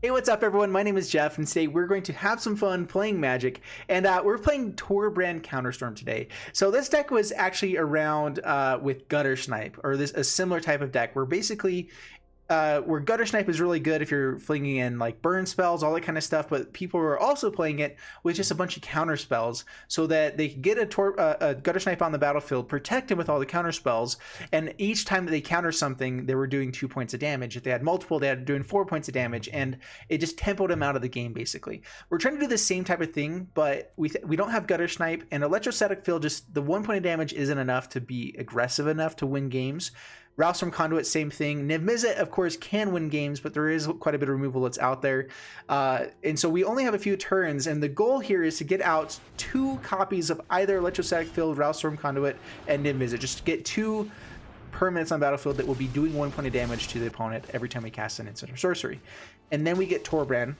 Hey, what's up everyone? My name is Jeff, and today we're going to have some fun playing Magic, and we're playing TORBRAN COUNTERSTORM today. So this deck was actually around with Gutter Snipe, or a similar type of deck, where basically where Gutter Snipe is really good if you're flinging in like burn spells, all that kind of stuff, but people were also playing it with just a bunch of counter spells so that they could get a Gutter Snipe on the battlefield, protect him with all the counter spells, and each time that they counter something, they were doing 2 points of damage. If they had multiple, they had doing 4 points of damage, and it just tempoed him out of the game, basically. We're trying to do the same type of thing, but we don't have Gutter Snipe, and Electrostatic Field, just the 1 point of damage isn't enough to be aggressive enough to win games. Rouse from Conduit, same thing. Emisizzle, of course, can win games, but there is quite a bit of removal that's out there. And so we only have a few turns, and the goal here is to get out 2 copies of either Electrostatic Field, Rouse from Conduit, and Emisizzle. Just to get 2 permanents on battlefield that will be doing 1 point of damage to the opponent every time we cast an instant or sorcery. And then we get TORBRAN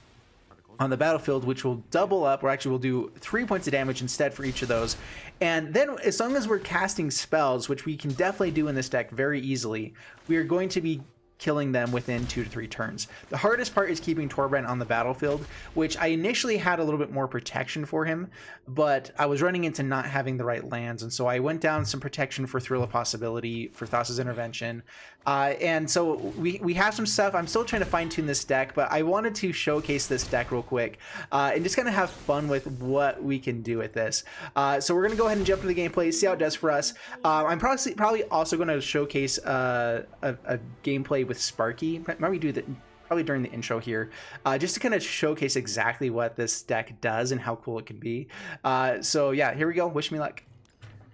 on the battlefield, which will double up, or actually we'll do 3 points of damage instead for each of those. And then as long as we're casting spells, which we can definitely do in this deck very easily, we are going to be killing them within 2 to 3 turns. The hardest part is keeping TORBRAN on the battlefield, which I initially had a little bit more protection for him, but I was running into not having the right lands, and so I went down some protection for Thrill of Possibility, for Thassa's Intervention, and so we have some stuff. I'm still trying to fine-tune this deck, but I wanted to showcase this deck real quick and just kind of have fun with what we can do with this. So we're going to go ahead and jump into the gameplay, see how it does for us. I'm probably also going to showcase a gameplay with Sparky. Maybe do that probably during the intro here, just to kind of showcase exactly what this deck does and how cool it can be. So yeah, here we go. Wish me luck.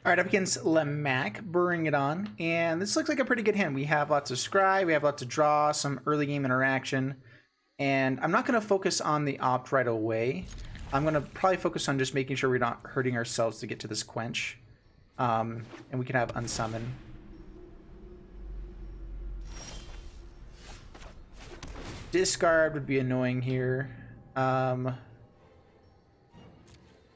All right, up against Lemac, bring it on. And this looks like a pretty good hand. We have lots of scry, we have lots of draw, some early game interaction. And I'm not going to focus on the opt right away. I'm going to probably focus on just making sure we're not hurting ourselves to get to this quench. And we can have unsummon. Discard would be annoying here.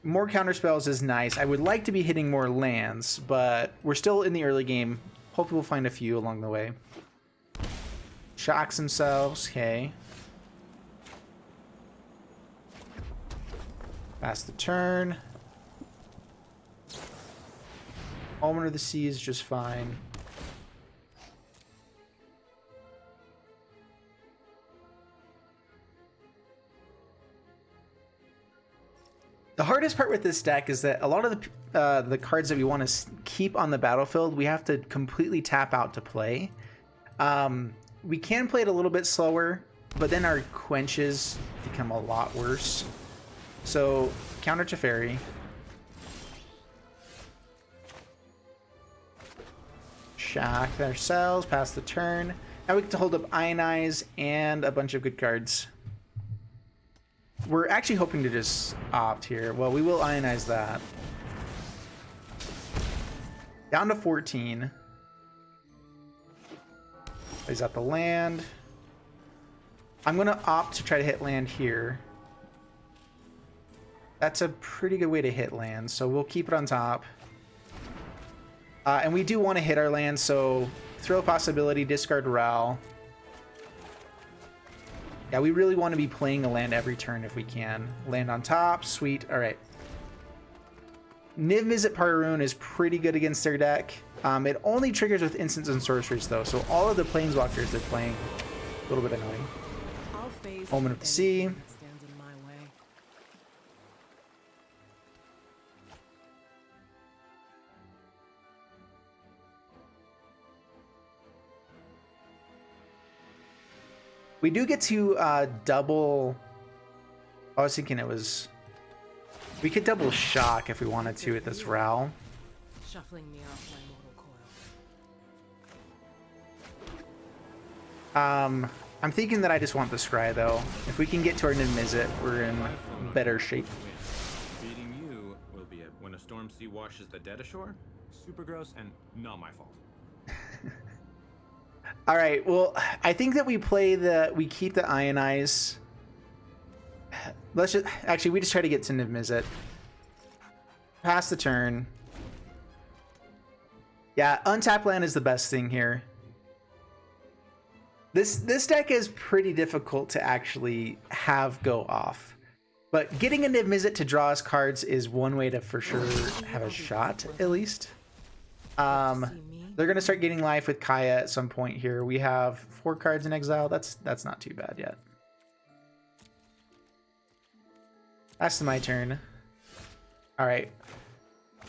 More counter spells is nice. I would like to be hitting more lands, but we're still in the early game. Hopefully we'll find a few along the way. Shocks themselves, okay. Pass the turn. Almoner of the Sea is just fine. The hardest part with this deck is that a lot of the cards that we want to keep on the battlefield, we have to completely tap out to play. We can play it a little bit slower, but then our quenches become a lot worse. So, counter Teferi. Shock ourselves, pass the turn. Now we get to hold up Ionize and a bunch of good cards. We're actually hoping to just opt here. Well, we will Ionize that. Down to 14. Plays out the land. I'm going to opt to try to hit land here. That's a pretty good way to hit land, so we'll keep it on top. And we do want to hit our land, so Throw Possibility, discard Ral. Yeah, we really want to be playing a land every turn if we can. Land on top, sweet. All right. Emisizzle Parun is pretty good against their deck. It only triggers with instants and sorceries though, so all of the planeswalkers they're playing, a little bit annoying. Omen of the Sea. We do get to double. I was thinking it was. We could double shock if we wanted to with this Ral. Shuffling me off my mortal coil. I'm thinking that I just want the scry though. If we can get to our Emisizzle, we're in better shape. Beating you will be when a storm sea washes the dead ashore. Super gross and not my fault. All right, well, I think that we keep the Ionize. Let's just, actually, we just try to get to Emisizzle. Pass the turn. Yeah, untap land is the best thing here. This deck is pretty difficult to actually have go off. But getting a Emisizzle to draw us cards is one way to for sure have a shot, at least. They're going to start getting life with Kaya at some point here. We have 4 cards in exile. That's not too bad yet. That's my turn. All right.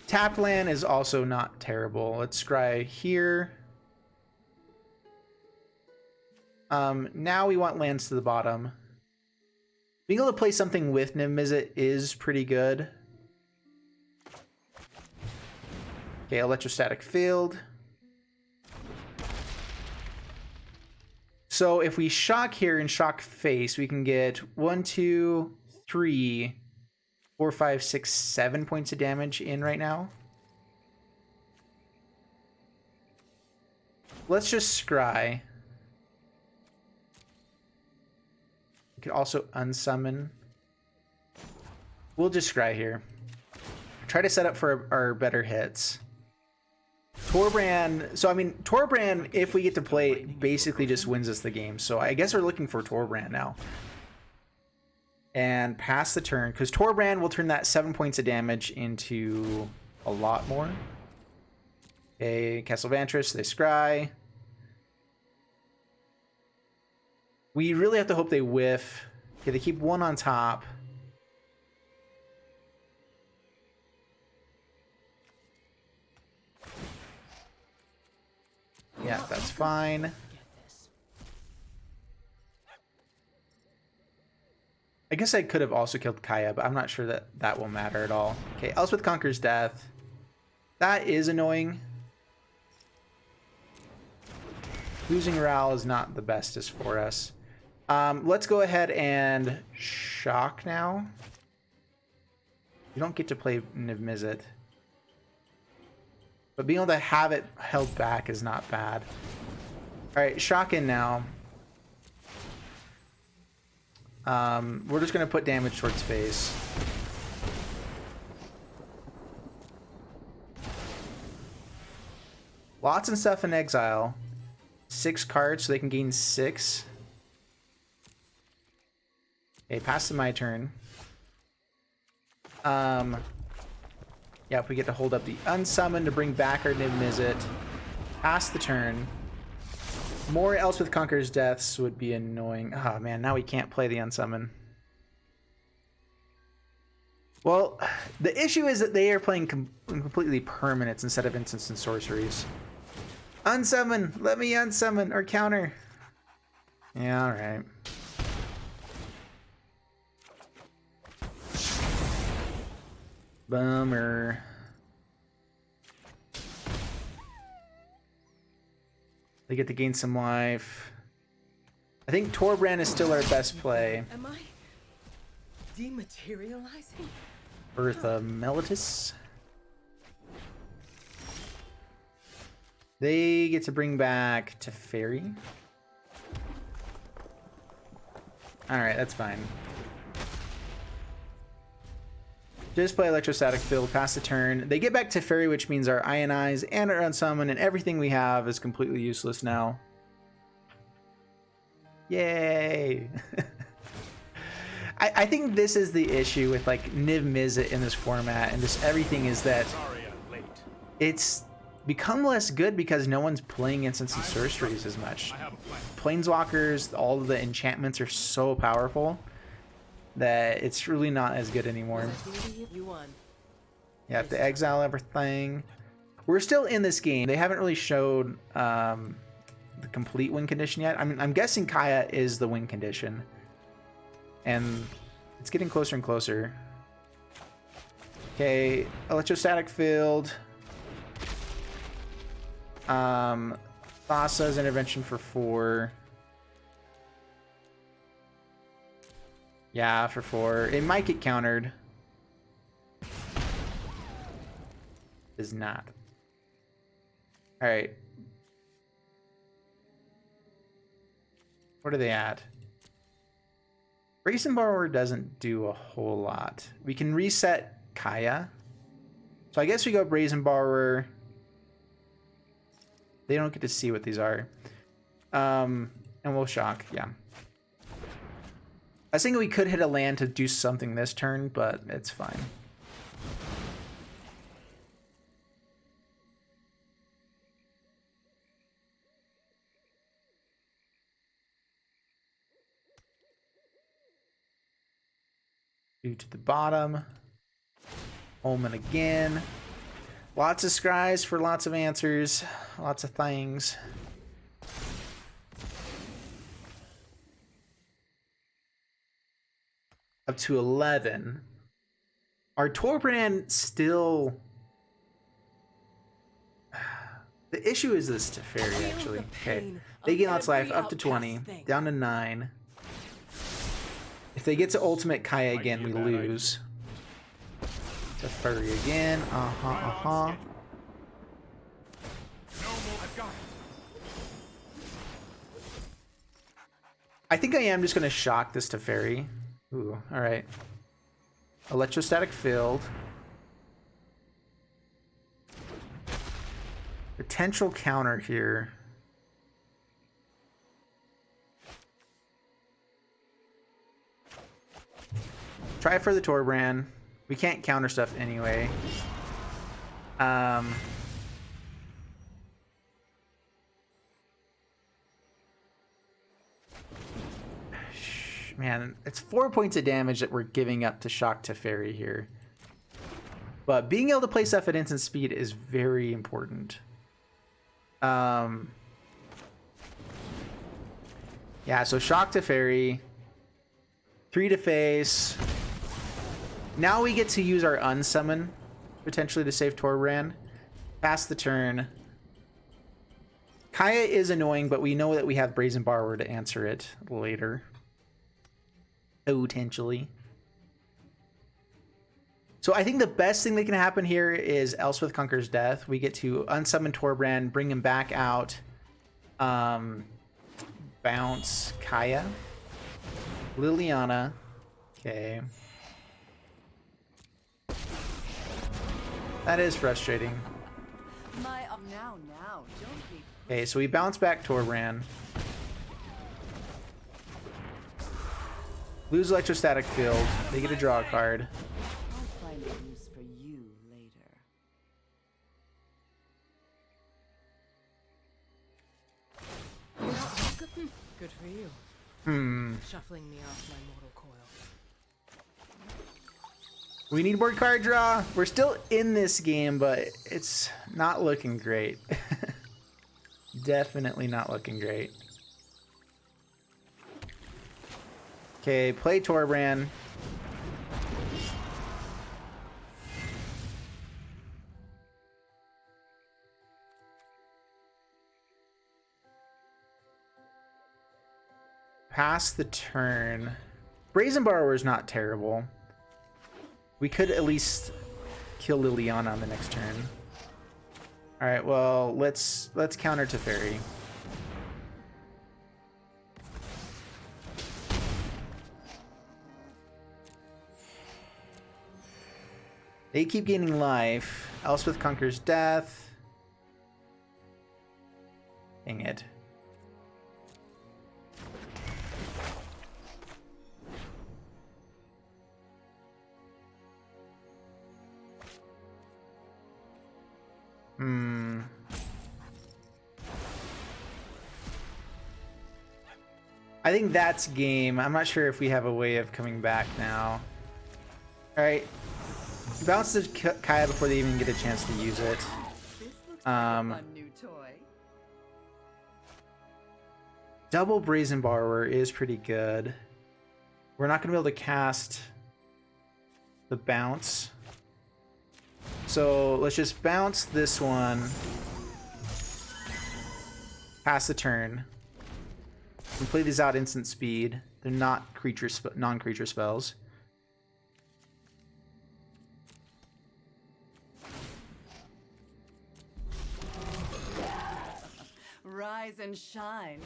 Tap land is also not terrible. Let's scry here. Now we want lands to the bottom. Being able to play something with Emisizzle is pretty good. Okay, electrostatic field. So if we shock here and shock face, we can get 1, 2, 3, 4, 5, 6, 7 points of damage in right now. Let's just scry. We could also unsummon. We'll just scry here. Try to set up for our better hits. TORBRAN. So I mean, TORBRAN, if we get to play it, basically just wins us the game. So I guess we're looking for TORBRAN now. And pass the turn, because TORBRAN will turn that 7 points of damage into a lot more. Okay, Castle Vantress, they scry. We really have to hope they whiff. Okay, they keep 1 on top. Yeah, that's fine. I guess I could have also killed Kaya, but I'm not sure that that will matter at all. Okay, Elspeth Conquers Death. That is annoying. Losing Ral is not the bestest for us. Let's go ahead and shock now. You don't get to play Emisizzle. But being able to have it held back is not bad. Alright, shock in now. We're just going to put damage towards face. Lots and stuff in exile. 6 cards so they can gain 6. Okay, pass to my turn. Yeah, if we get to hold up the unsummon to bring back our Emisizzle. Pass the turn. More Elspeth Conquers Deaths would be annoying. Oh man, now we can't play the unsummon. Well, the issue is that they are playing completely permanents instead of instants and sorceries. Unsummon! Let me unsummon or counter. Yeah, alright. Bummer. They get to gain some life. I think TORBRAN is still our best play. Am I dematerializing? Bertha Mellitus. They get to bring back Teferi. Alright, that's fine. Just play Electrostatic Field, pass the turn. They get back Teferi, which means our Ionize and our Unsummon and everything we have is completely useless now. Yay! I think this is the issue with like Emisizzle in this format and just everything is that it's become less good because no one's playing instants and sorceries as much. Planeswalkers, all of the enchantments are so powerful that it's really not as good anymore. You have to exile everything. We're still in this game. They haven't really showed the complete win condition yet. I mean, I'm guessing Kaya is the win condition. And it's getting closer and closer. Okay, Electrostatic Field. Thassa's Intervention for 4. Yeah, for 4. It might get countered. Does not. Alright. What are they at? Brazen Borrower doesn't do a whole lot. We can reset Kaya. So I guess we go Brazen Borrower. They don't get to see what these are. And we'll shock, yeah. I was thinking we could hit a land to do something this turn, but it's fine. Two to the bottom. Omen again. Lots of scries for lots of answers. Lots of things. Up to 11. Our TORBRAN still... The issue is this Teferi, actually. Okay. They gain lots of life up to 20. Down to 9. If they get to ultimate Kaya again, we lose. Teferi again. I think I am just going to shock this Teferi. Ooh, alright. Electrostatic field. Potential counter here. Try for the TORBRAN. We can't counter stuff anyway. Man, it's 4 points of damage that we're giving up to shock Teferi here. But being able to play stuff at instant speed is very important. Yeah, so shock Teferi. 3 to face. Now we get to use our unsummon, potentially to save TORBRAN. Pass the turn. Kaya is annoying, but we know that we have Brazen Borrower to answer it later. Potentially. So I think the best thing that can happen here is Elspeth Conquers Death. We get to unsummon TORBRAN, bring him back out. Bounce Kaya. Liliana. Okay. That is frustrating. Okay, so we bounce back TORBRAN. Lose electrostatic field. They get to draw a card. I'll find a use for you later. Good for you. Shuffling me off my mortal coil. We need more card draw. We're still in this game, but it's not looking great. Definitely not looking great. Okay, play TORBRAN. Pass the turn. Brazen Borrower is not terrible. We could at least kill Liliana on the next turn. All right, well, let's counter Teferi. They keep gaining life. Elspeth Conquers Death. Dang it. I think that's game. I'm not sure if we have a way of coming back now. Alright. Bounce the Kaya before they even get a chance to use it. This looks like a fun new toy. Double Brazen Borrower is pretty good. We're not going to be able to cast the bounce. So let's just bounce this one. Pass the turn. We play these out instant speed. They're not non-creature spells. Rise and shine.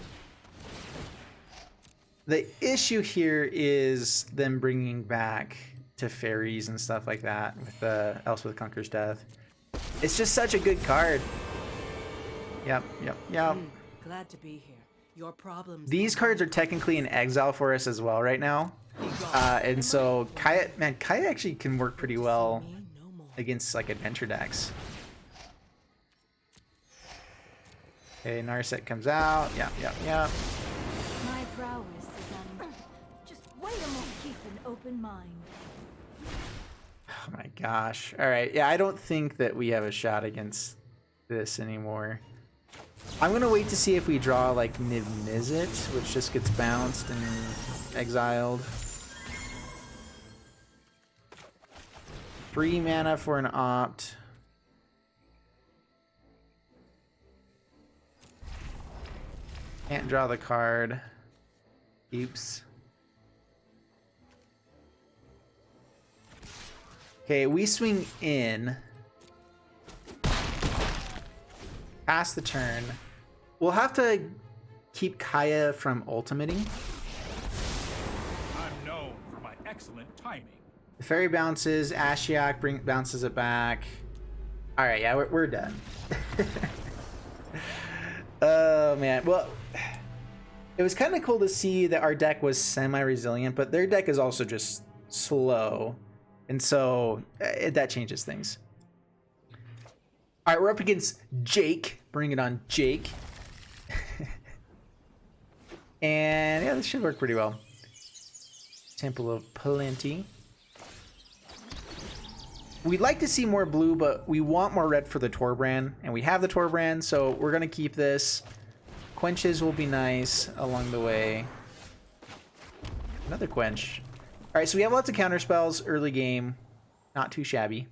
The issue here is them bringing back Teferis and stuff like that with the Elspeth Conquers Death. It's just such a good card. Yep. Glad to be here. Your problems. These cards are technically in exile for us as well right now. And so Kaya actually can work pretty well against like adventure decks. Okay, Narset comes out. Yeah. My prowess is on. Just wait a moment. Keep an open mind. Oh my gosh. All right. Yeah, I don't think that we have a shot against this anymore. I'm gonna wait to see if we draw like Emisizzle, which just gets bounced and exiled. 3 mana for an opt. Can't draw the card. Oops. Okay, we swing in. Pass the turn. We'll have to keep Kaya from ultimating. I'm known for my excellent timing. The fairy bounces, Ashiok bounces it back. Alright, yeah, we're done. Oh man, well, it was kind of cool to see that our deck was semi-resilient, but their deck is also just slow. And so that changes things. All right, we're up against Jake. Bring it on, Jake. And yeah, this should work pretty well. Temple of Plenty. We'd like to see more blue, but we want more red for the TORBRAN. And we have the TORBRAN, so we're going to keep this. Quenches will be nice along the way. Another quench. All right, so we have lots of counter spells early game. Not too shabby.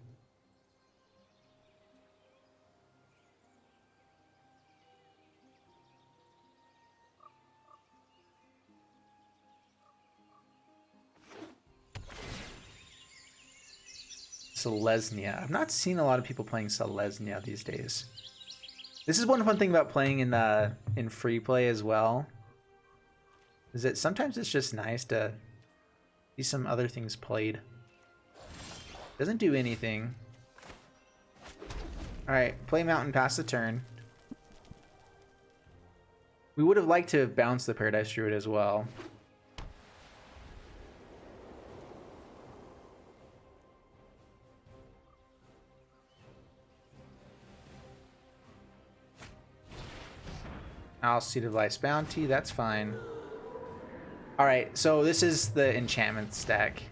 Selesnya. I've not seen a lot of people playing Selesnya these days. This is one fun thing about playing in free play as well. Is that sometimes it's just nice to see some other things played. Doesn't do anything. Alright, play Mountain, pass the turn. We would have liked to have bounced the Paradise Druid as well. I'll Seed of Life's Bounty, that's fine. Alright, so this is the enchantment stack.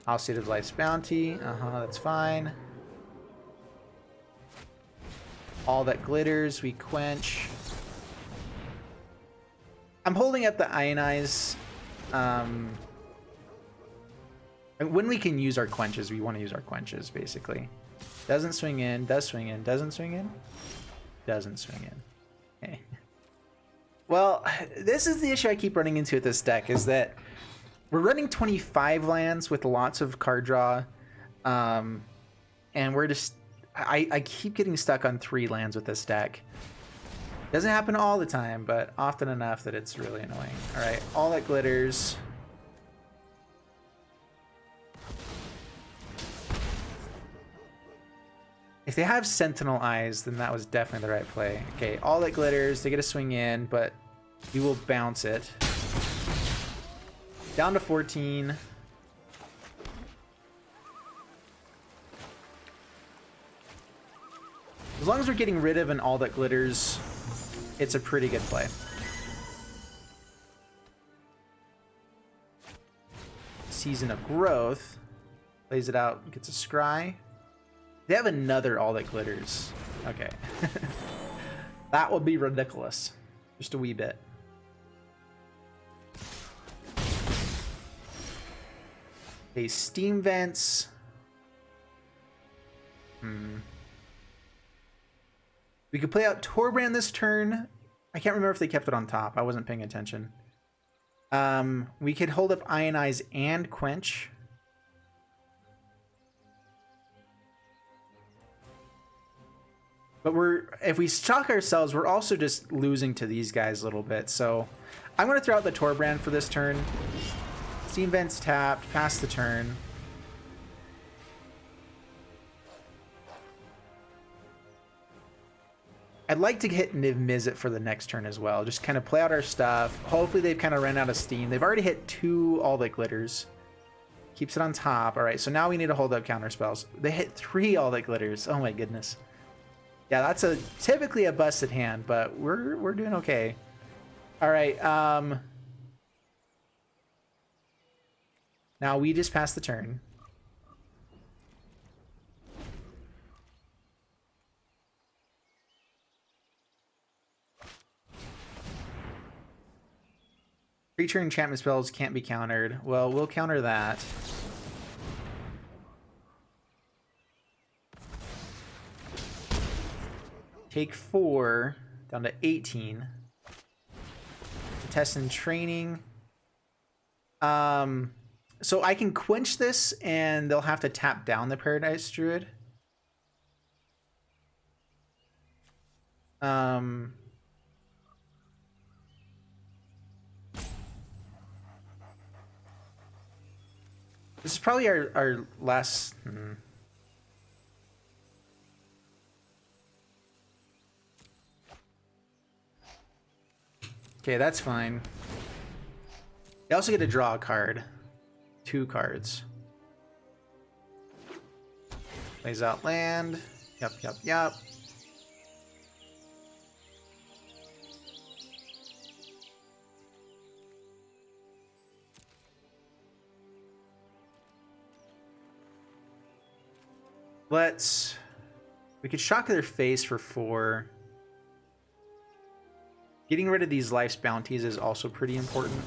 I'll Seed of Life's Bounty, that's fine. All that glitters, we quench. I'm holding up the Ionize. When we can use our quenches, we want to use our quenches, basically. Doesn't swing in, does swing in, doesn't swing in, doesn't swing in. Okay. Well, this is the issue I keep running into with this deck, is that we're running 25 lands with lots of card draw, and we're just... I keep getting stuck on 3 lands with this deck. Doesn't happen all the time, but often enough that it's really annoying. Alright, all that glitters. If they have Sentinel Eyes, then that was definitely the right play. Okay, all that glitters, they get a swing in, but we will bounce it. Down to 14. As long as we're getting rid of an all that glitters, it's a pretty good play. Season of Growth. Plays it out, gets a scry. They have another all that glitters. Okay. That would be ridiculous. Just a wee bit. Okay, Steam Vents. We could play out TORBRAN this turn. I can't remember if they kept it on top. I wasn't paying attention. We could hold up Ionize and Quench. But if we shock ourselves, we're also just losing to these guys a little bit. So I'm going to throw out the TORBRAN for this turn. Steam Vents tapped, pass the turn. I'd like to hit Emisizzle for the next turn as well. Just kind of play out our stuff. Hopefully they've kind of ran out of steam. They've already hit 2 all that glitters. Keeps it on top. All right, so now we need to hold up counter spells. They hit 3 all that glitters. Oh my goodness. Yeah, that's typically a busted hand, but we're doing okay. All right. Now we just passed the turn. Creature enchantment spells can't be countered. Well, we'll counter that. Take 4 down to 18. Test and training. So I can quench this and they'll have to tap down the Paradise Druid. This is probably our last... Okay, that's fine. They also get to draw a card. 2 cards. Plays out land. Yep. We could shock their face for 4. Getting rid of these life's bounties is also pretty important.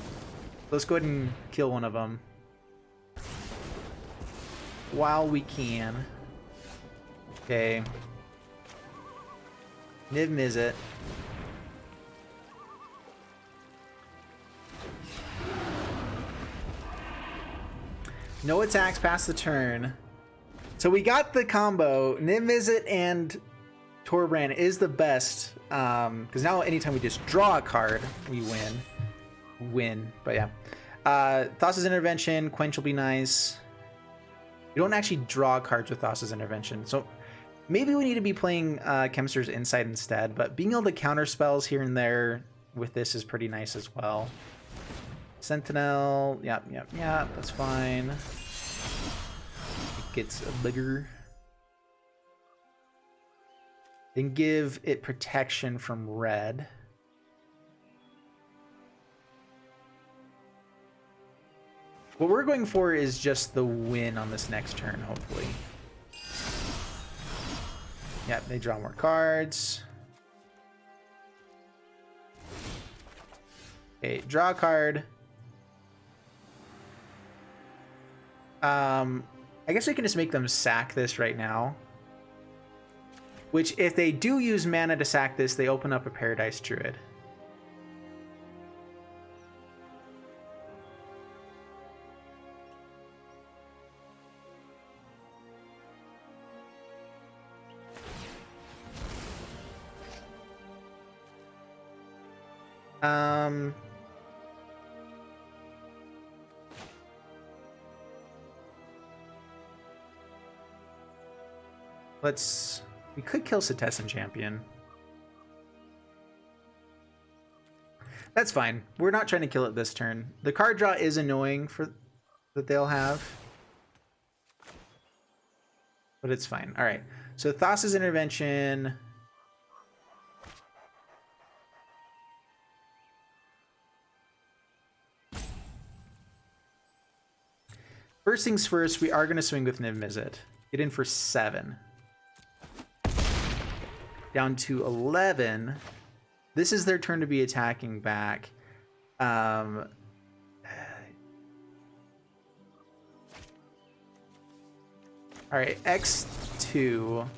Let's go ahead and kill one of them while we can. Okay. Emisizzle. No attacks past the turn. So we got the combo. Emisizzle and TORBRAN is the best. Because now anytime we just draw a card, we win. But yeah. Thassa's Intervention, Quench will be nice. You don't actually draw cards with Thassa's Intervention. So maybe we need to be playing Chemist's Insight instead. But being able to counter spells here and there with this is pretty nice as well. Sentinel. Yep. That's fine. It gets bigger. Then give it protection from red. What we're going for is just the win on this next turn, hopefully. Yep, they draw more cards. Okay, draw a card. I guess we can just make them sack this right now. Which, if they do use mana to sack this, they open up a Paradise Druid. We could kill Cetessan Champion. That's fine. We're not trying to kill it this turn. The card draw is annoying that they'll have. But it's fine. Alright. So Thassa's Intervention. First things first, we are going to swing with Emisizzle. Get in for 7. Down to 11. This is their turn to be attacking back. All right, X2.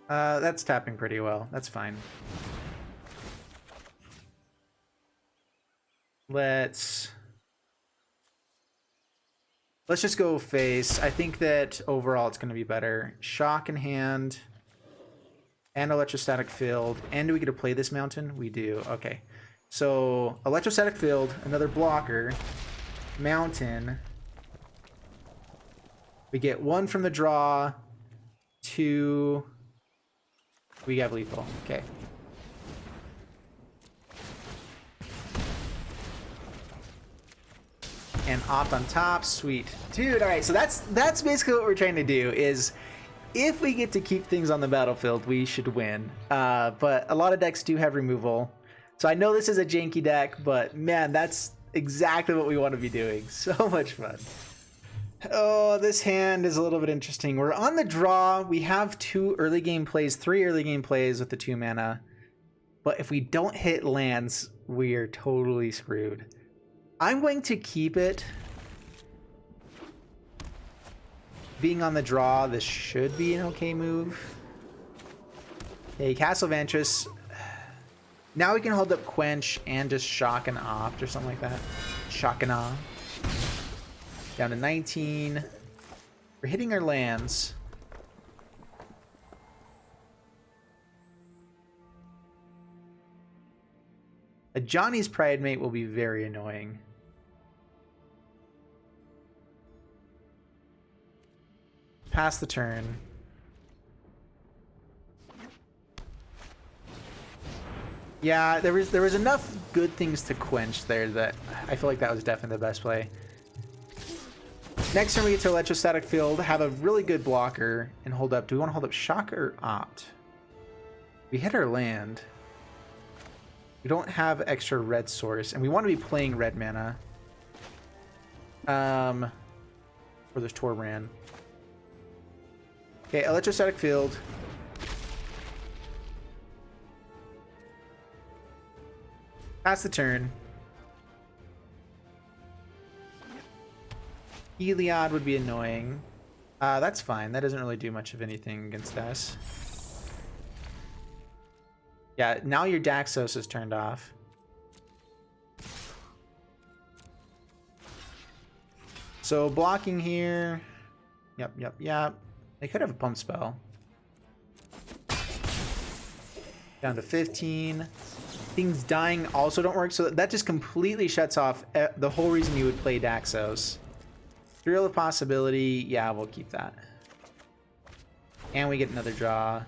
That's tapping pretty well. That's fine. Let's just go face. I think that overall it's going to be better. Shock in hand. And Electrostatic Field. And do we get to play this mountain? We do. Okay. So, Electrostatic Field, another blocker. Mountain. We get 1 from the draw. 2. We have lethal. Okay. And opt on top. Sweet. Dude, alright, so that's basically what we're trying to do is if we get to keep things on the battlefield, we should win. But a lot of decks do have removal. So I know this is a janky deck, but man, that's exactly what we want to be doing. So much fun. Oh, this hand is a little bit interesting. We're on the draw. We have 2 early game plays, 3 early game plays with the 2 mana. But if we don't hit lands, we are totally screwed. I'm going to keep it. Being on the draw, this should be an okay move. Okay, Castle Vantress. Now we can hold up Quench and just Shock and Opt or something like that. Shock and Opt. Down to 19. We're hitting our lands. A Johnny's Pride Mate will be very annoying. Pass the turn. Yeah, there was enough good things to quench there that I feel like that was definitely the best play. Next turn we get to Electrostatic Field, have a really good blocker, and hold up. Do we want to hold up Shock or Opt? We hit our land. We don't have extra red source, and we want to be playing red mana. Or there's TORBRAN. Okay, Electrostatic Field. Pass the turn. Heliod would be annoying. That's fine. That doesn't really do much of anything against us. Yeah, now your Daxos is turned off. So blocking here. Yep. They could have a pump spell. Down to 15. Things dying also don't work, so that just completely shuts off the whole reason you would play Daxos. Thrill of Possibility, yeah, we'll keep that. And we get another draw.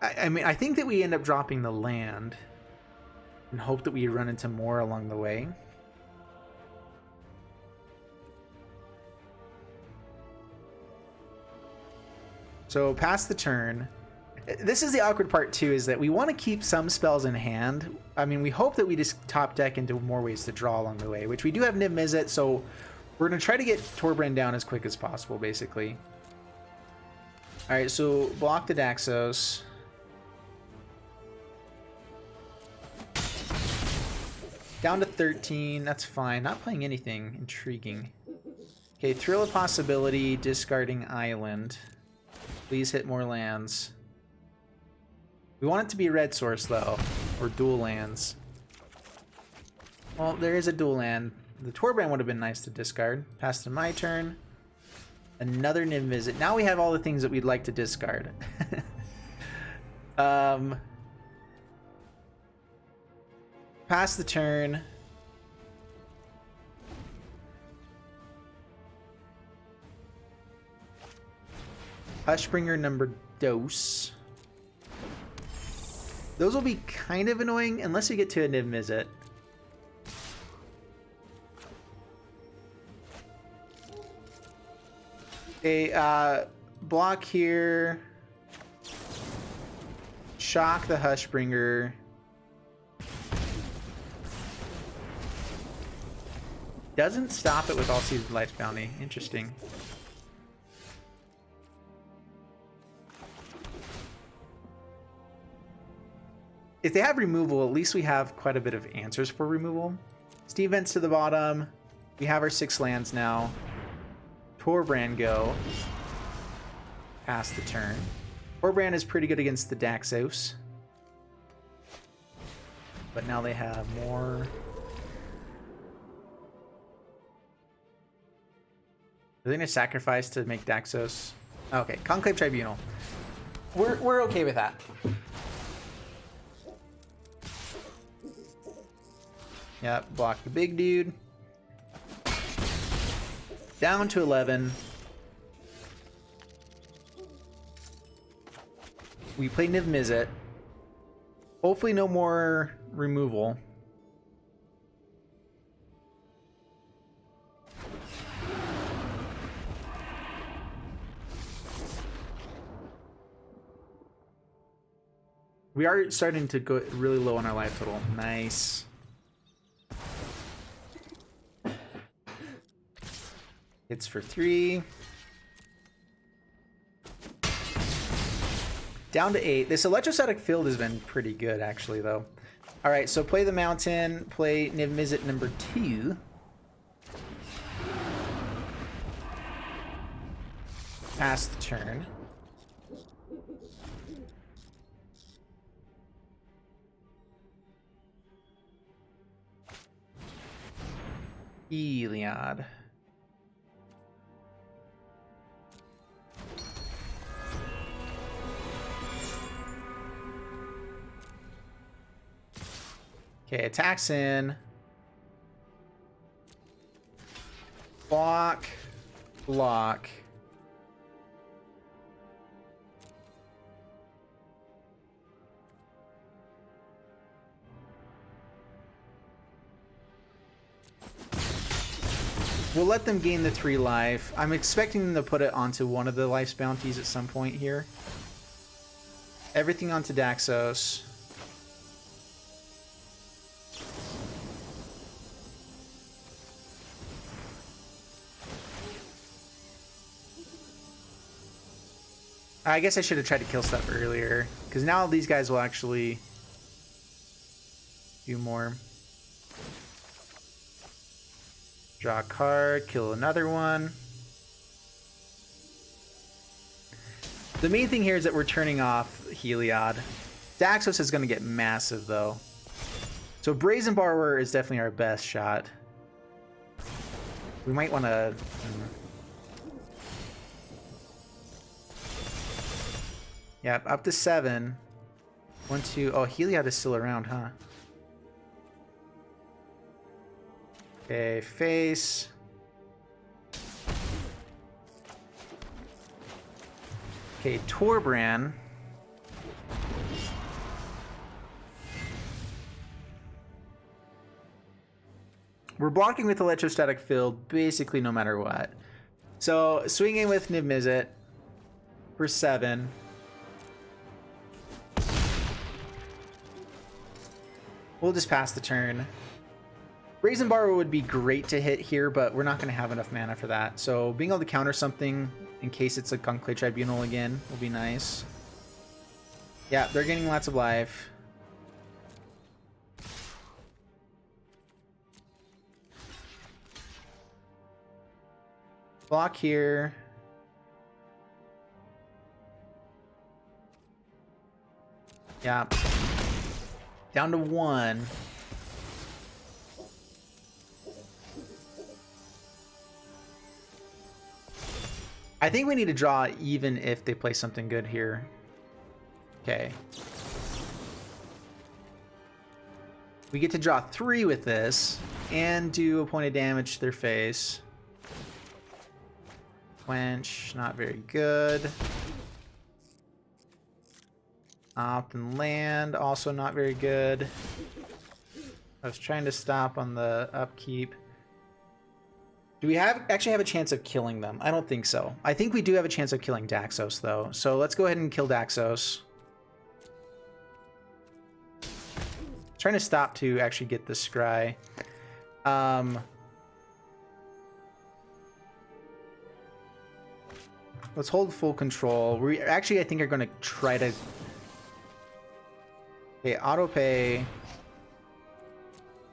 I mean, I think that we end up dropping the land and hope that we run into more along the way. So pass the turn. This is the awkward part too, is that we want to keep some spells in hand. I mean, we hope that we just top deck into more ways to draw along the way, which we do have Emisizzle, so we're going to try to get TORBRAN down as quick as possible, basically. Alright, so block the Daxos. Down to 13, that's fine. Not playing anything intriguing. Okay, Thrill of Possibility, discarding Island. Please hit more lands. We want it to be a red source, though, or dual lands. Well, there is a dual land. The TORBRAN would have been nice to discard. Pass to my turn. Another Emisizzle. Now we have all the things that we'd like to discard. Pass the turn. Hushbringer number dose. Those will be kind of annoying unless we get to an Emisizzle. Okay, block here. Shock the Hushbringer. Doesn't stop it with All Seasons Life's Bounty. Interesting. If they have removal, at least we have quite a bit of answers for removal. Steam Vents to the bottom. We have our 6 lands now. TORBRAN go. Pass the turn. TORBRAN is pretty good against the Daxos. But now they have more. Are they going to sacrifice to make Daxos? Okay, Conclave Tribunal. We're okay with that. Yep, block the big dude. Down to 11. We play Emisizzle. Hopefully no more removal. We are starting to go really low on our life total. Nice. Hits for 3. Down to 8. This electrostatic field has been pretty good, actually, though. All right, so play the mountain. Play Emisizzle number 2. Pass the turn. Heliod. Okay, attacks in. Block. Block. We'll let them gain the 3 life. I'm expecting them to put it onto one of the life's bounties at some point here. Everything onto Daxos. I guess I should have tried to kill stuff earlier, because now these guys will actually do more. Draw a card, kill another one. The main thing here is that we're turning off Heliod. Daxos is going to get massive, though. So Brazen Borrower is definitely our best shot. We might want to... Yeah, up to 7. 1, 2... Oh, Heliod is still around, huh? Okay, face. Okay, TORBRAN. We're blocking with electrostatic field basically no matter what. So swinging with Emisizzle for 7. We'll just pass the turn. Brazen Borrower would be great to hit here, but we're not going to have enough mana for that. So being able to counter something in case it's a Conclave Tribunal again will be nice. Yeah, they're getting lots of life. Block here. Yeah. Down to 1. I think we need to draw even if they play something good here. Okay. We get to draw 3 with this and do a point of damage to their face. Quench, not very good. Opt and land, also not very good. I was trying to stop on the upkeep. Do we actually have a chance of killing them? I don't think so. I think we do have a chance of killing Daxos, though. So let's go ahead and kill Daxos. Trying to stop to actually get the scry. Let's hold full control. We actually, I think, are going to try to... Okay, auto pay.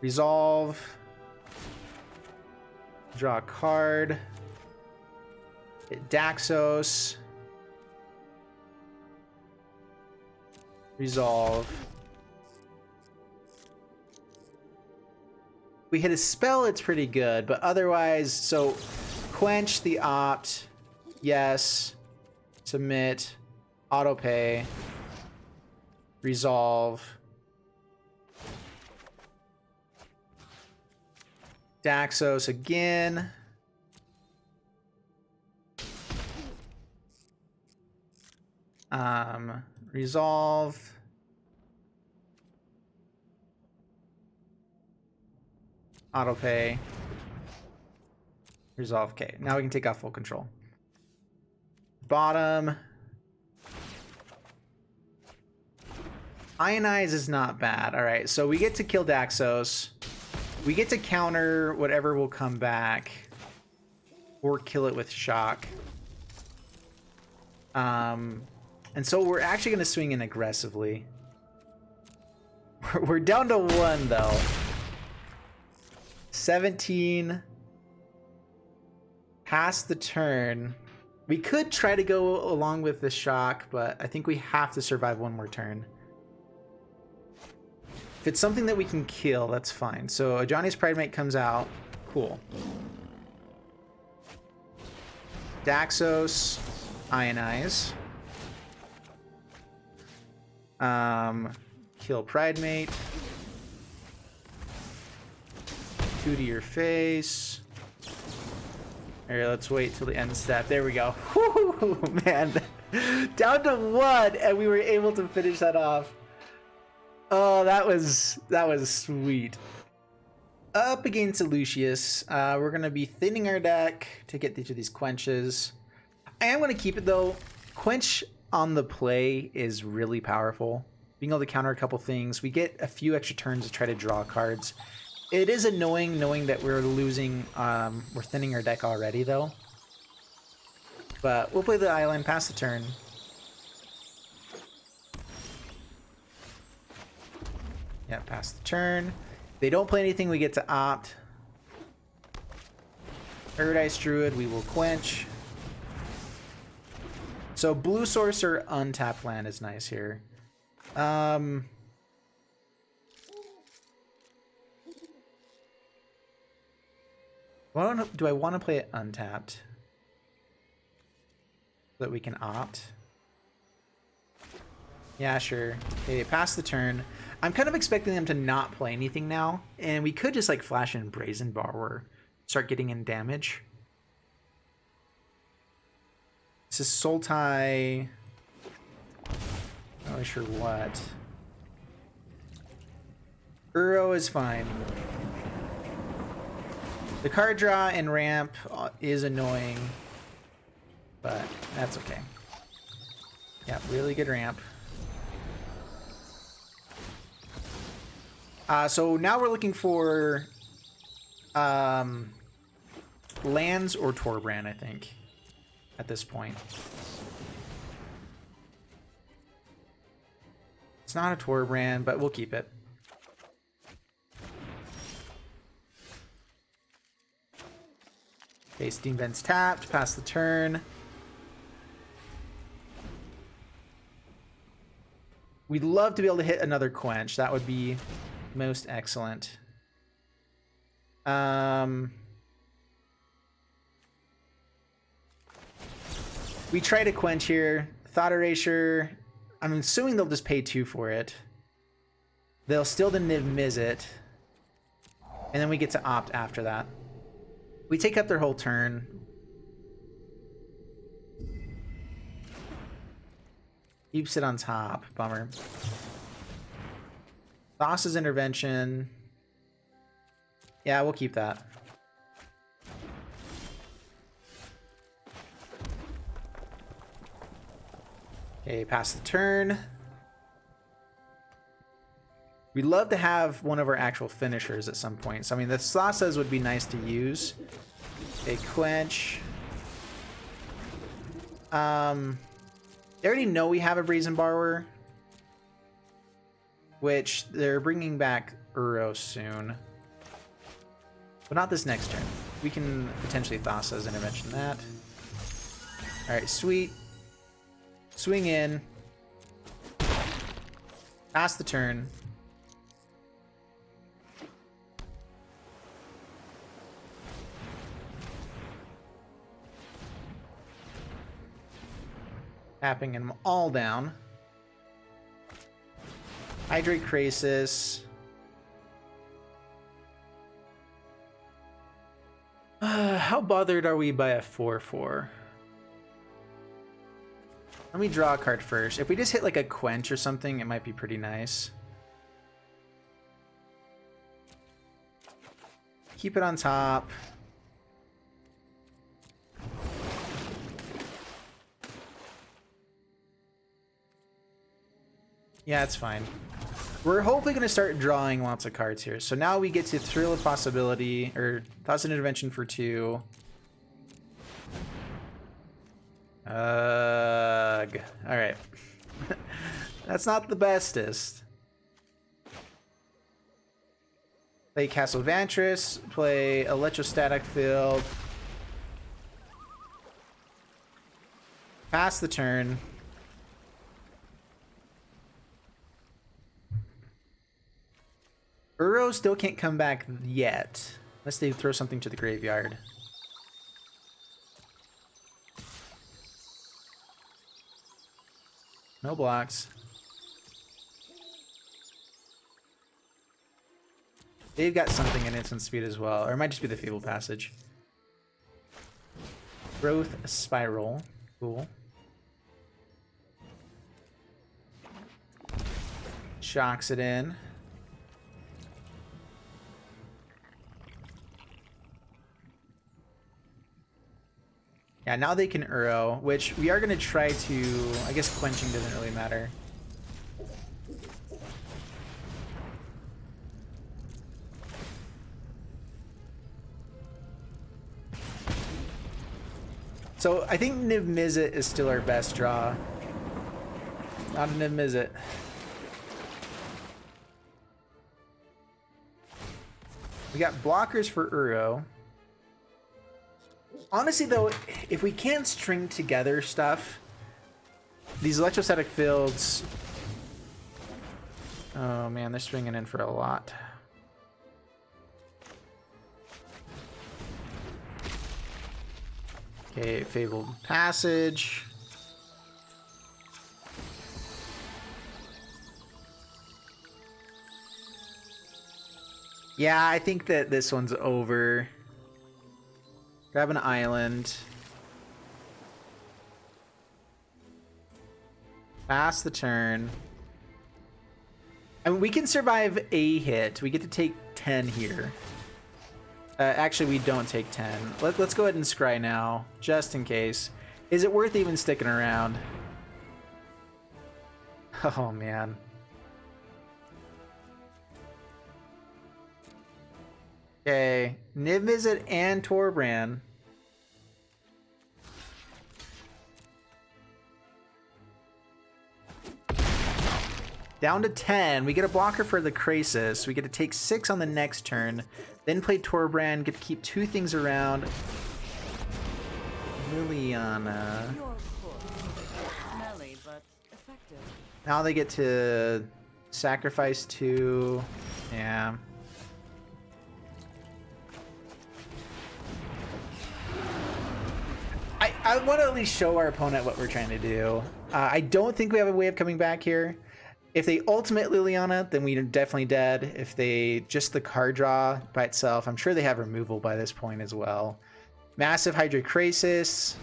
Resolve. Draw a card. Hit Daxos. Resolve. We hit a spell, it's pretty good, but otherwise, so quench the opt. Yes. Submit. Auto pay. Resolve. Daxos again. Resolve. Autopay. Resolve. Okay, now we can take off full control. Bottom. Ionize is not bad. All right, so we get to kill Daxos. We get to counter whatever will come back. Or kill it with shock. And so we're actually going to swing in aggressively. We're down to 1, though. 17. Past the turn. We could try to go along with the shock, but I think we have to survive one more turn. If it's something that we can kill, that's fine. So Ajani's Pridemate comes out. Cool. Daxos. Ionize. Kill Pridemate. 2 to your face. Alright, let's wait till the end step. There we go. Whew, man. Down to 1, and we were able to finish that off. Oh, that was sweet. Up against Lucius. We're gonna be thinning our deck to get each of these quenches. I am gonna keep it though. Quench on the play is really powerful. Being able to counter a couple things. We get a few extra turns to try to draw cards. It is annoying knowing that we're losing, we're thinning our deck already though. But we'll play the island, pass the turn. Yeah, pass the turn. If they don't play anything, we get to opt. Paradise Druid, we will quench. So blue sorcerer untapped land is nice here. Do I want to play it untapped? So that we can opt? Yeah, sure. Okay, pass the turn. I'm kind of expecting them to not play anything now. And we could just like flash in Brazen Borrower. Start getting in damage. This is Sultai. Not really sure what. Uro is fine. The card draw and ramp is annoying, but that's okay. Yeah, really good ramp. So now we're looking for lands or TORBRAN, I think, at this point. It's not a TORBRAN, but we'll keep it. Okay, Steam Vent's tapped, pass the turn. We'd love to be able to hit another quench. That would be most excellent. We try to quench here. Thought Erasure. I'm assuming they'll just pay 2 for it. They'll still the Emisizzle. And then we get to opt after that. We take up their whole turn. Keeps it on top. Bummer. Boss's Intervention. Yeah, we'll keep that. Okay, pass the turn. We'd love to have one of our actual finishers at some point. So, I mean, the Slasa's would be nice to use. A quench. They already know we have a Brazen Borrower, which they're bringing back Uro soon. But not this next turn. We can potentially Thassa's Intervention that. Alright, sweet. Swing in. Pass the turn. Tapping them all down. Hydrate Krasis. How bothered are we by a 4/4? Let me draw a card first. If we just hit like a quench or something, it might be pretty nice. Keep it on top. Yeah, it's fine. We're hopefully going to start drawing lots of cards here. So now we get to Thrill of Possibility, or Thoughts and Intervention for 2. Ugh. Alright. That's not the bestest. Play Castle Vantress, play Electrostatic Field. Pass the turn. Uro still can't come back yet, unless they throw something to the graveyard. No blocks. They've got something in instant speed as well, or it might just be the Fabled Passage. Growth Spiral. Cool. Shocks it in. Yeah, now they can Uro, which we are going to try to... I guess quenching doesn't really matter. So I think Emisizzle is still our best draw. Not an Emisizzle. We got blockers for Uro. Honestly, though, if we can't string together stuff, these electrostatic fields... Oh man, they're swinging in for a lot. Okay, Fabled Passage. Yeah, I think that this one's over. Grab an island. Pass the turn. I mean, we can survive a hit. We get to take 10 here. Actually, we don't take 10. Let's go ahead and scry now, just in case. Is it worth even sticking around? Oh, man. Okay, Emisizzle and TORBRAN. Down to 10. We get a blocker for the Crisis. We get to take 6 on the next turn. Then play TORBRAN. Get to keep 2 things around. Liliana. Smelly, but effective. Now they get to sacrifice 2. Yeah. I want to at least show our opponent what we're trying to do. I don't think we have a way of coming back here. If they ultimate Liliana, then we're definitely dead. If they just the card draw by itself, I'm sure they have removal by this point as well. Massive Hydra Crisis,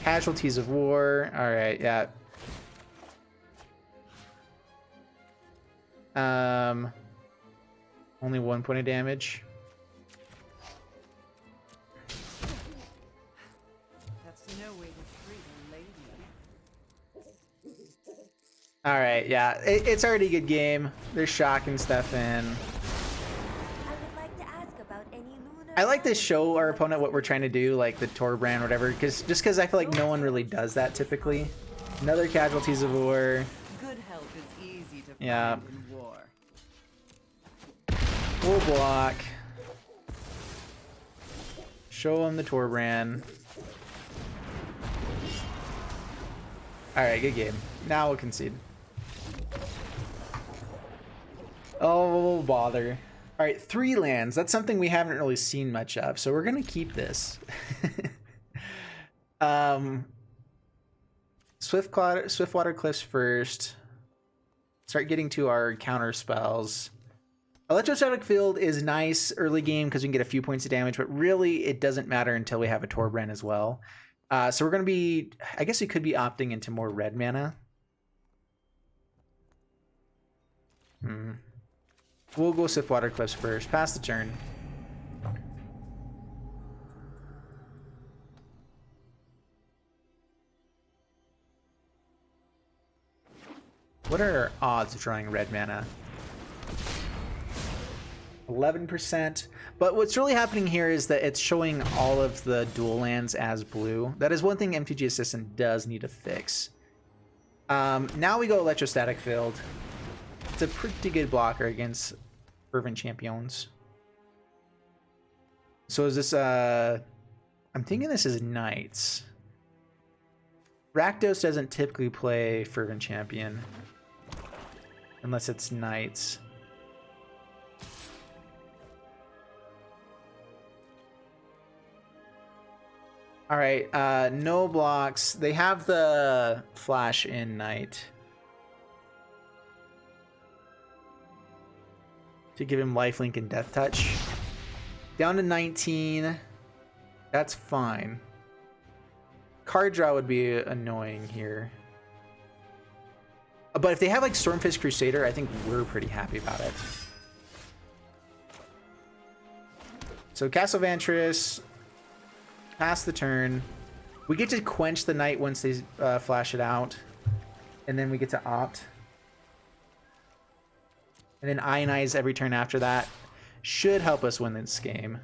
Casualties of War. All right, yeah. Only 1 point of damage. All right, yeah, it's already a good game. They're shocking stuff in. I would like to ask about any lunar... I like to show our opponent what we're trying to do, like the TORBRAN or whatever, because I feel like no one really does that typically. Another Casualties of War. Good help is easy to find Yeah. in war. Full block. Show him the TORBRAN. All right, good game. Now we'll concede. Oh, bother. All right, 3 lands. That's something we haven't really seen much of, so we're going to keep this. Swiftwater Cliffs first. Start getting to our counter spells. Electrostatic Field is nice early game because we can get a few points of damage, but really it doesn't matter until we have a TORBRAN as well. So we're going to be, I guess we could be opting into more red mana. We'll go Swift Water Cliffs first. Pass the turn. What are our odds of drawing red mana? 11%. But what's really happening here is that it's showing all of the dual lands as blue. That is one thing MTG Assistant does need to fix. Now we go Electrostatic Field. It's a pretty good blocker against Fervent Champions. So is this I'm thinking this is Knights. Rakdos doesn't typically play Fervent Champion unless it's Knights. All right, no blocks. They have the flash in Knight to give him lifelink and death touch. Down to 19. That's fine. Card draw would be annoying here. But if they have like Stormfist Crusader, I think we're pretty happy about it. So Castle Vantress, pass the turn. We get to quench the Knight once they flash it out. And then we get to opt. And then Ionize every turn after that. Should help us win this game.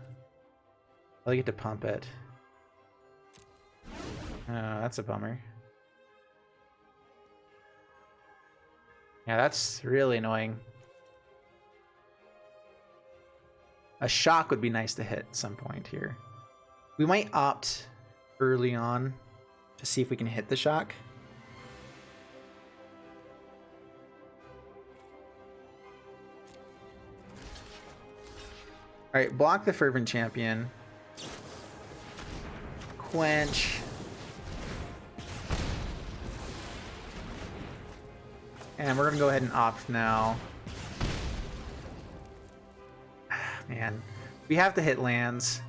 I'll get to pump it. Oh, that's a bummer. Yeah, that's really annoying. A shock would be nice to hit at some point here. We might opt early on to see if we can hit the shock. All right, block the Fervent Champion. Quench. And we're going to go ahead and opt now. Man, we have to hit lands.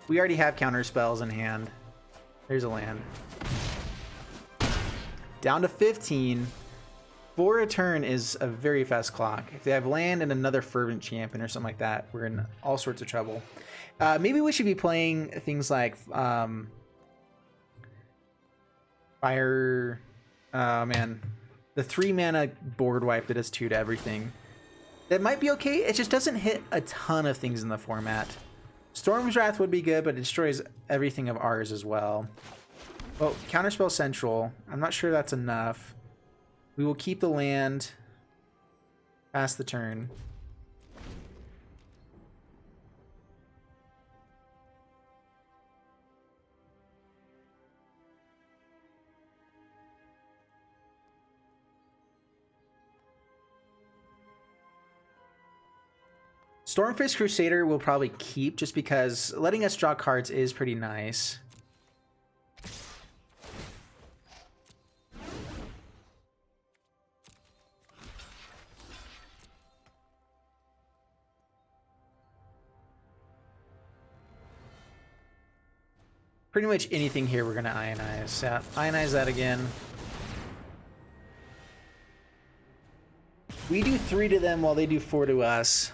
We already have counter spells in hand. There's a land. Down to 15. For a turn is a very fast clock. If they have land and another Fervent Champion or something like that, we're in all sorts of trouble. Maybe we should be playing things like Fire... Oh, man. The 3-mana board wipe that does 2 to everything. That might be okay. It just doesn't hit a ton of things in the format. Storm's Wrath would be good, but it destroys everything of ours as well. Well, Counterspell Central. I'm not sure that's enough. We will keep the land. Pass the turn. Stormfist Crusader will probably keep just because letting us draw cards is pretty nice. Pretty much anything here we're going to Ionize. Yeah, Ionize that again. We do 3 to them while they do 4 to us.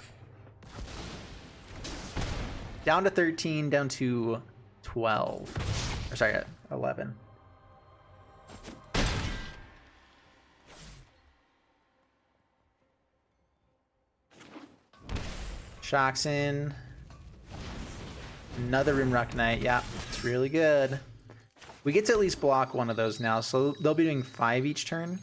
Down to 13, down to 12. Or sorry, 11. Shocks in. Another Rimrock Knight. Yeah, it's really good. We get to at least block one of those now, so they'll be doing 5 each turn.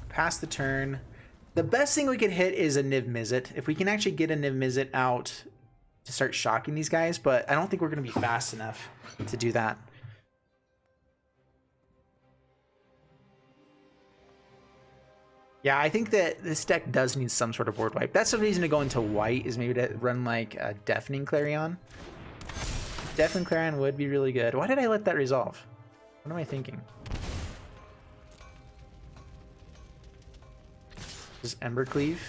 Pass the turn. The best thing we could hit is a Emisizzle. If we can actually get a Emisizzle out to start shocking these guys, but I don't think we're going to be fast enough to do that. Yeah, I think that this deck does need some sort of board wipe. That's the reason to go into white, is maybe to run like a Deafening Clarion. Death and Clarion would be really good. Why did I let that resolve? What am I thinking? Is Ember Cleave?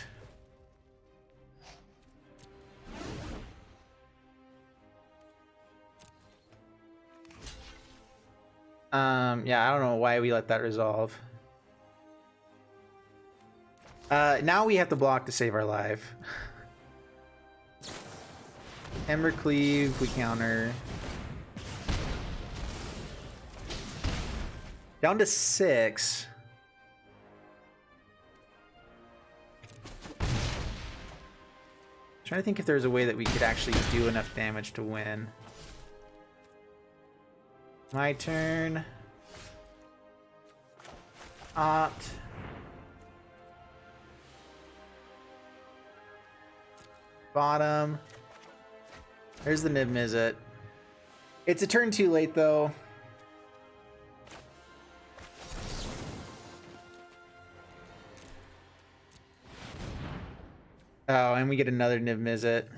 Yeah, I don't know why we let that resolve. Now we have to block to save our life. Ember Cleave, we counter. Down to 6. Trying to think if there's a way that we could actually do enough damage to win. My turn. Opt. Bottom. There's the Emisizzle. It's a turn too late though. Oh, and we get another Emisizzle.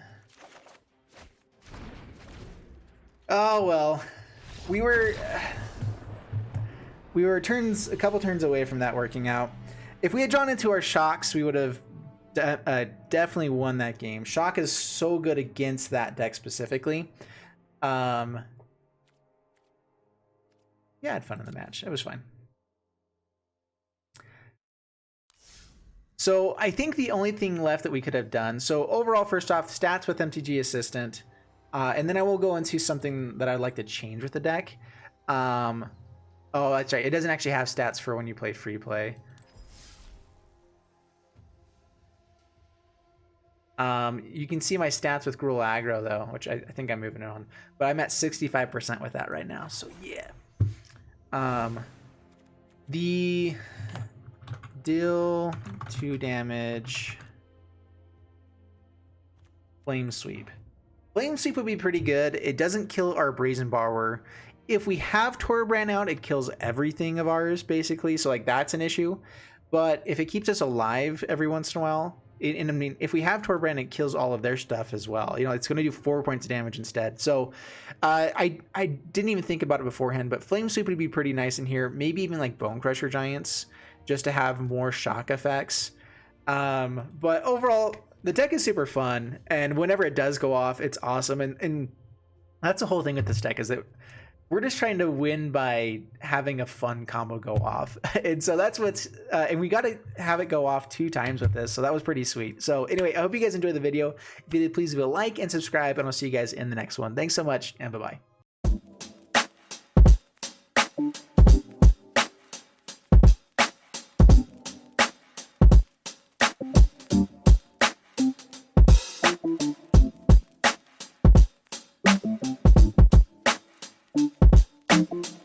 Oh well. We were a couple turns away from that working out. If we had drawn into our shocks, we would have definitely won that game. Shock is so good against that deck specifically. Yeah, I had fun in the match. It was fine. So I think the only thing left that we could have done. So overall, first off, stats with MTG Assistant. And then I will go into something that I'd like to change with the deck. Oh, that's right. It doesn't actually have stats for when you play free play. You can see my stats with Gruul Aggro though, which I think I'm moving on. But I'm at 65% with that right now. So yeah. The deal 2 damage. Flame Sweep. Flame Sweep would be pretty good. It doesn't kill our Brazen Borrower. If we have TORBRAN out, it kills everything of ours, basically. So, like, that's an issue. But if it keeps us alive every once in a while, and I mean, if we have TORBRAN, it kills all of their stuff as well. You know, it's going to do 4 points of damage instead. So, I didn't even think about it beforehand, but Flame Sweep would be pretty nice in here. Maybe even, like, Bone Crusher Giants, just to have more shock effects. But overall, the deck is super fun, and whenever it does go off, it's awesome. And that's the whole thing with this deck, is that we're just trying to win by having a fun combo go off. And so that's what's, and we got to have it go off 2 times with this. So that was pretty sweet. So anyway, I hope you guys enjoyed the video. If you did, please leave a like and subscribe, and I'll see you guys in the next one. Thanks so much, and bye-bye. Thank you.